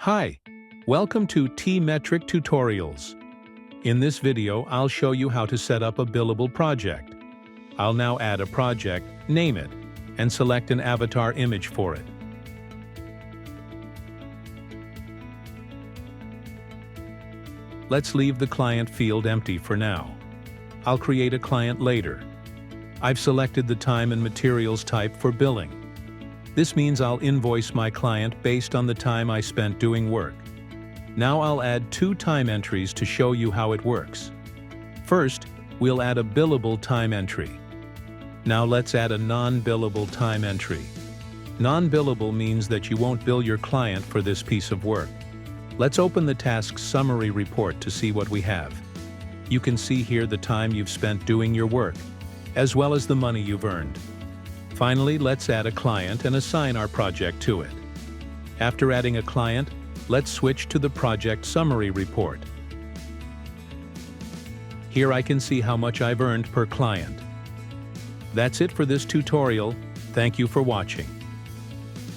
Hi, welcome to TMetric Tutorials. In this video, I'll show you how to set up a billable project. I'll now add a project, name it, and select an avatar image for it. Let's leave the client field empty for now. I'll create a client later. I've selected the time and materials type for billing. This means I'll invoice my client based on the time I spent doing work. Now I'll add 2 time entries to show you how it works. First, we'll add a billable time entry. Now let's add a non-billable time entry. Non-billable means that you won't bill your client for this piece of work. Let's open the task summary report to see what we have. You can see here the time you've spent doing your work, as well as the money you've earned. Finally, let's add a client and assign our project to it. After adding a client, let's switch to the project summary report. Here I can see how much I've earned per client. That's it for this tutorial. Thank you for watching.